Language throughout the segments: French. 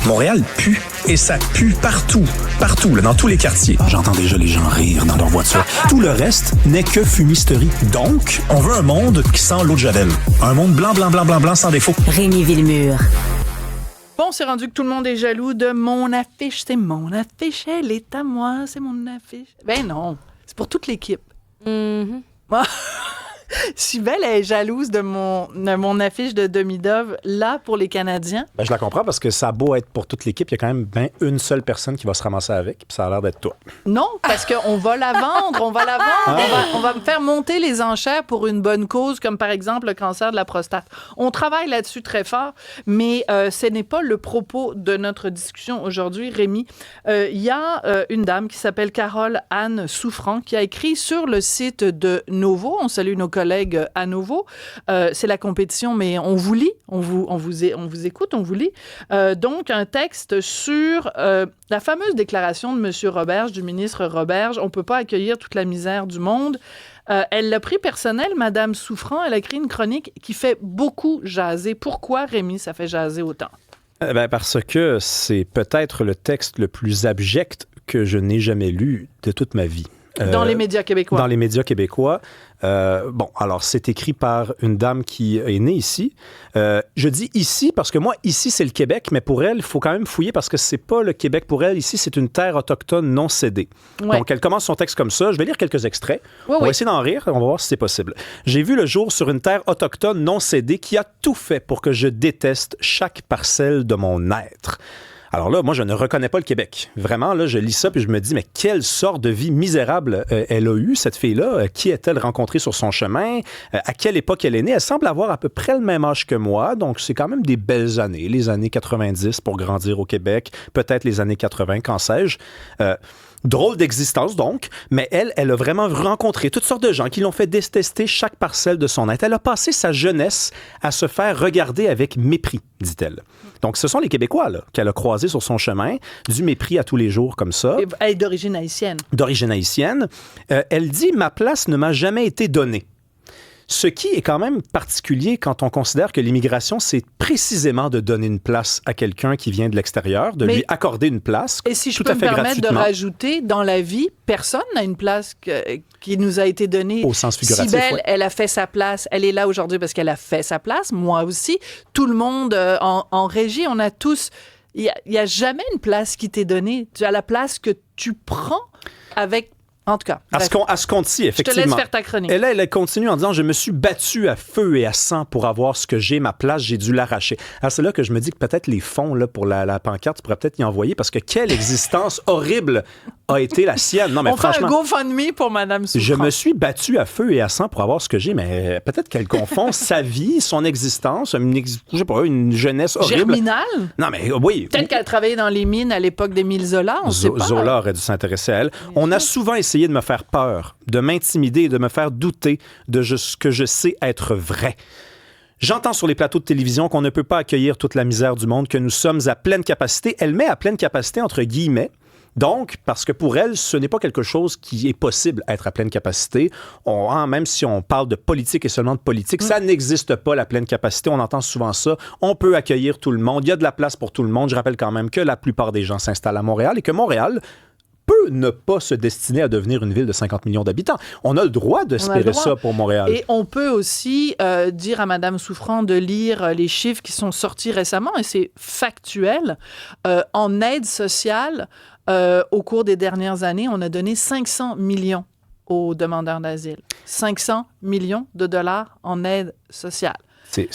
Montréal pue. Et ça pue partout. Partout, là, dans tous les quartiers. J'entends déjà les gens rire dans leur voiture. Tout le reste n'est que fumisterie. Donc, on veut un monde qui sent l'eau de Javel. Un monde blanc, blanc, blanc, blanc, blanc, sans défaut. Rémi Villemure. Bon, c'est rendu que tout le monde est jaloux de mon affiche. C'est mon affiche, elle est à moi, c'est mon affiche. Ben non, c'est pour toute l'équipe. Moi, Cybèle est jalouse de mon affiche de demi-dove, là, pour les Canadiens. Ben, je la comprends parce que ça a beau être pour toute l'équipe, il y a quand même une seule personne qui va se ramasser avec, puis ça a l'air d'être toi. Non, parce qu'on va la vendre, on va la vendre. On va me faire monter les enchères pour une bonne cause, comme par exemple le cancer de la prostate. On travaille là-dessus très fort, mais ce n'est pas le propos de notre discussion aujourd'hui, Rémi. Il y a une dame qui s'appelle Carole-Anne Souffrant qui a écrit sur le site de Novo. On salue nos collègues à Novo. C'est la compétition, mais on vous lit, on vous écoute, on vous lit. Donc, un texte sur la fameuse déclaration de M. Roberge, du ministre Roberge, on ne peut pas accueillir toute la misère du monde. Elle l'a pris personnel, Madame Souffrant. Elle a écrit une chronique qui fait beaucoup jaser. Pourquoi, Rémi, ça fait jaser autant? Parce que c'est peut-être le texte le plus abject que je n'ai jamais lu de toute ma vie. Dans les médias québécois. Dans les médias québécois. Alors, c'est écrit par une dame qui est née ici. Je dis ici parce que moi, ici, c'est le Québec, mais pour elle, il faut quand même fouiller parce que c'est pas le Québec pour elle. Ici, c'est une terre autochtone non cédée. Ouais. Donc, elle commence son texte comme ça. Je vais lire quelques extraits. On va essayer d'en rire. On va voir si c'est possible. J'ai vu le jour sur une terre autochtone non cédée qui a tout fait pour que je déteste chaque parcelle de mon être. Alors là, moi, je ne reconnais pas le Québec. Vraiment, là, je lis ça puis je me dis, mais quelle sorte de vie misérable elle a eue, cette fille-là? Qui a-t-elle rencontré sur son chemin? À quelle époque elle est née? Elle semble avoir à peu près le même âge que moi, donc c'est quand même des belles années, les années 90 pour grandir au Québec, peut-être les années 80, qu'en sais-je. Drôle d'existence, donc, mais elle a vraiment rencontré toutes sortes de gens qui l'ont fait détester chaque parcelle de son être. Elle a passé sa jeunesse à se faire regarder avec mépris, dit-elle. Donc, ce sont les Québécois là, qu'elle a croisés sur son chemin, du mépris à tous les jours comme ça. Elle est d'origine haïtienne. D'origine haïtienne. Elle dit « Ma place ne m'a jamais été donnée ». Ce qui est quand même particulier quand on considère que l'immigration, c'est précisément de donner une place à quelqu'un qui vient de l'extérieur, de lui accorder une place. Et si je peux me permettre de rajouter, dans la vie, personne n'a une place qui nous a été donnée. Au sens figuratif, Cybèle, elle a fait sa place. Elle est là aujourd'hui parce qu'elle a fait sa place. Moi aussi. Tout le monde en régie, on a tous... Il n'y a jamais une place qui t'est donnée. Tu as la place que tu prends avec... En tout cas. À ce compte-ci, effectivement. Je te laisse faire ta chronique. Et là, elle continue en disant « Je me suis battue à feu et à sang pour avoir ce que j'ai, ma place, j'ai dû l'arracher. » Alors, c'est là que je me dis que peut-être les fonds là, pour la pancarte, tu pourrais peut-être y envoyer parce que quelle existence horrible a été la sienne. Non, mais on franchement, fait un GoFundMe pour Madame Souffrant. Je me suis battue à feu et à sang pour avoir ce que j'ai, mais peut-être qu'elle confond sa vie, son existence, je sais pas, une jeunesse horrible. Germinal? Non, mais oui. Peut-être qu'elle travaillait dans les mines à l'époque d'Émile Zola, on sait pas. Zola aurait dû s'intéresser à elle. On a souvent essayé de me faire peur, de m'intimider et de me faire douter de ce que je sais être vrai. J'entends sur les plateaux de télévision qu'on ne peut pas accueillir toute la misère du monde, que nous sommes à pleine capacité. Elle met à pleine capacité entre guillemets. Donc, parce que pour elle, ce n'est pas quelque chose qui est possible, être à pleine capacité. Même si on parle de politique et seulement de politique, ça n'existe pas, la pleine capacité. On entend souvent ça. On peut accueillir tout le monde. Il y a de la place pour tout le monde. Je rappelle quand même que la plupart des gens s'installent à Montréal et que Montréal peut ne pas se destiner à devenir une ville de 50 millions d'habitants. On a le droit d'espérer ça pour Montréal. Et on peut aussi dire à Madame Souffrant de lire les chiffres qui sont sortis récemment, et c'est factuel. En aide sociale, au cours des dernières années, on a donné 500 millions aux demandeurs d'asile. 500 millions de dollars en aide sociale.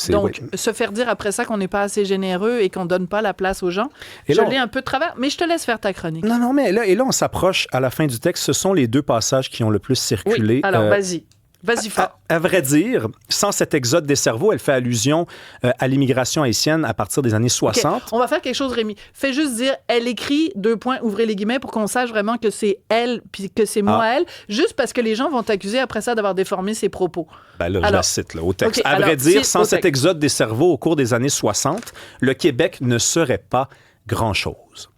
Donc, se faire dire après ça qu'on n'est pas assez généreux et qu'on ne donne pas la place aux gens, je l'ai un peu de travers, mais je te laisse faire ta chronique. Non, mais là, on s'approche à la fin du texte. Ce sont les deux passages qui ont le plus circulé. Oui, alors vas-y. Vas-y, fort. À vrai dire, sans cet exode des cerveaux, elle fait allusion à l'immigration haïtienne à partir des années 60. Okay. On va faire quelque chose, Rémi. Fais juste dire, elle écrit, ouvrez les guillemets, pour qu'on sache vraiment que c'est elle, puis que c'est moi, elle, juste parce que les gens vont t'accuser après ça d'avoir déformé ses propos. Ben là, je la cite là, au texte. Okay, à vrai dire, sans cet exode des cerveaux au cours des années 60, le Québec ne serait pas grand-chose.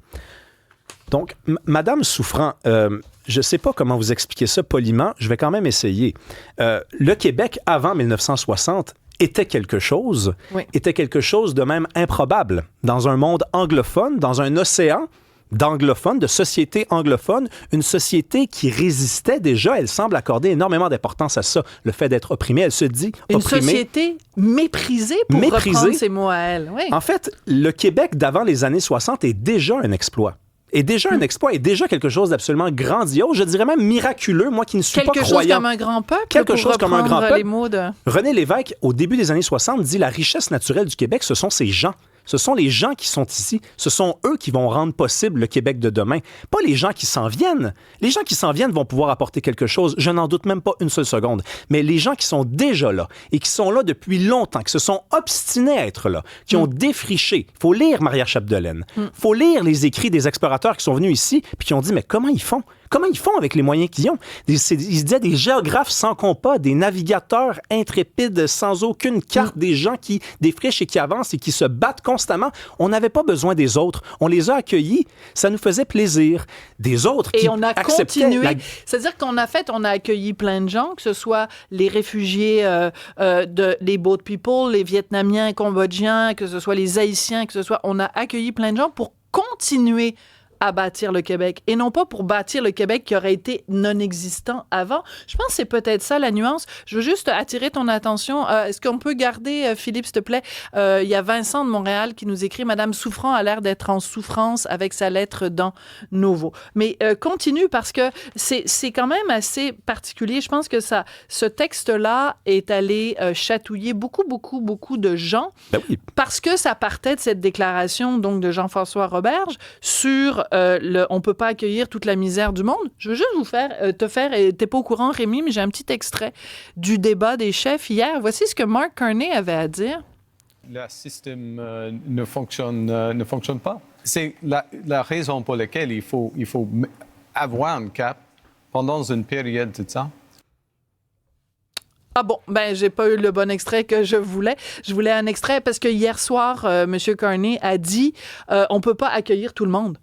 Donc, Madame Souffrant, je ne sais pas comment vous expliquer ça poliment, je vais quand même essayer. Le Québec, avant 1960, était quelque chose, Oui. était quelque chose de même improbable. Dans un monde anglophone, dans un océan d'anglophones, de sociétés anglophones, une société qui résistait déjà, elle semble accorder énormément d'importance à ça, le fait d'être opprimée. Elle se dit Une opprimée. société méprisée, pour reprendre ses mots à elle. Oui. En fait, le Québec d'avant les années 60 est déjà un exploit. Est déjà un exploit, est déjà quelque chose d'absolument grandiose, je dirais même miraculeux, moi qui ne suis pas croyant. Quelque chose comme un grand peuple, quelque chose comme un grand peuple. Les mots de... René Lévesque, au début des années 60, dit « La richesse naturelle du Québec, ce sont ces gens. Ce sont les gens qui sont ici. Ce sont eux qui vont rendre possible le Québec de demain. Pas les gens qui s'en viennent. Les gens qui s'en viennent vont pouvoir apporter quelque chose. Je n'en doute même pas une seule seconde. Mais les gens qui sont déjà là et qui sont là depuis longtemps, qui se sont obstinés à être là, qui ont défriché. Il faut lire Maria Chapdelaine. Il faut lire les écrits des explorateurs qui sont venus ici puis qui ont dit, mais comment ils font? Comment ils font avec les moyens qu'ils ont? Ils se disaient des géographes sans compas, des navigateurs intrépides sans aucune carte, des gens qui défrichent et qui avancent et qui se battent constamment. On n'avait pas besoin des autres. On les a accueillis. Ça nous faisait plaisir. Des autres qui on a continué. C'est-à-dire qu'on a accueilli plein de gens, que ce soit les réfugiés, les Boat People, les Vietnamiens, Cambodgiens, que ce soit les Haïtiens, que ce soit... On a accueilli plein de gens pour continuer à bâtir le Québec et non pas pour bâtir le Québec qui aurait été non existant avant. Je pense que c'est peut-être ça la nuance. Je veux juste attirer ton attention. Est-ce qu'on peut garder, Philippe, s'il te plaît? Il y a Vincent de Montréal qui nous écrit « Madame Souffrant a l'air d'être en souffrance avec sa lettre dans Nouveau ». Mais continue parce que c'est quand même assez particulier. Je pense que ce texte-là est allé chatouiller beaucoup de gens parce que ça partait de cette déclaration donc de Jean-François Roberge sur on peut pas accueillir toute la misère du monde. Je veux juste t'es pas au courant, Rémi, mais j'ai un petit extrait du débat des chefs hier. Voici ce que Mark Carney avait à dire. Le système ne fonctionne pas. C'est la raison pour laquelle il faut avoir un cap pendant une période de temps. Ah bon, ben j'ai pas eu le bon extrait que je voulais. Je voulais un extrait parce que hier soir, M. Carney a dit on peut pas accueillir tout le monde.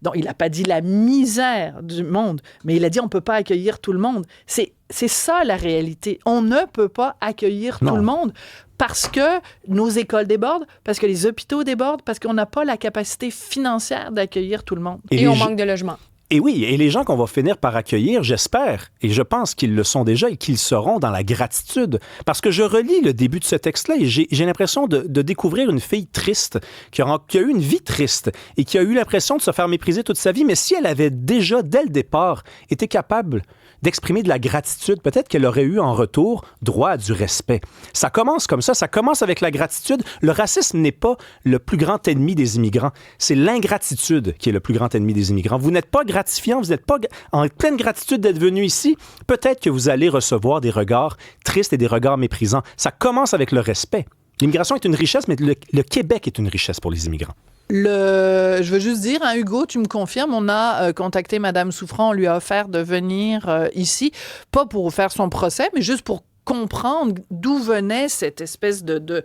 Donc, il n'a pas dit la misère du monde, mais il a dit on ne peut pas accueillir tout le monde. C'est ça la réalité. On ne peut pas accueillir tout le monde parce que nos écoles débordent, parce que les hôpitaux débordent, parce qu'on n'a pas la capacité financière d'accueillir tout le monde. Et on manque de logements. Et oui, et les gens qu'on va finir par accueillir, j'espère, et je pense qu'ils le sont déjà et qu'ils seront dans la gratitude. Parce que je relis le début de ce texte-là et j'ai l'impression de découvrir une fille triste, qui a eu une vie triste et qui a eu l'impression de se faire mépriser toute sa vie. Mais si elle avait déjà, dès le départ, été capable d'exprimer de la gratitude, peut-être qu'elle aurait eu en retour droit à du respect. Ça commence comme ça commence avec la gratitude. Le racisme n'est pas le plus grand ennemi des immigrants, c'est l'ingratitude qui est le plus grand ennemi des immigrants. Vous n'êtes pas gratifiant, vous n'êtes pas en pleine gratitude d'être venu ici, peut-être que vous allez recevoir des regards tristes et des regards méprisants. Ça commence avec le respect. L'immigration est une richesse, mais le Québec est une richesse pour les immigrants. Je veux juste dire, hein, Hugo, tu me confirmes, on a contacté Madame Souffrant, on lui a offert de venir ici, pas pour faire son procès, mais juste pour comprendre d'où venait cette espèce de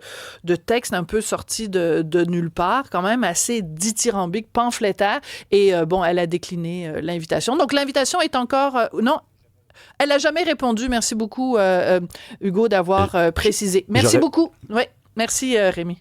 texte un peu sorti de nulle part, quand même assez dithyrambique, pamphlétaire, et elle a décliné l'invitation. Donc l'invitation est encore... non, elle n'a jamais répondu. Merci beaucoup, Hugo, d'avoir précisé. Merci beaucoup. Oui, merci, Rémi.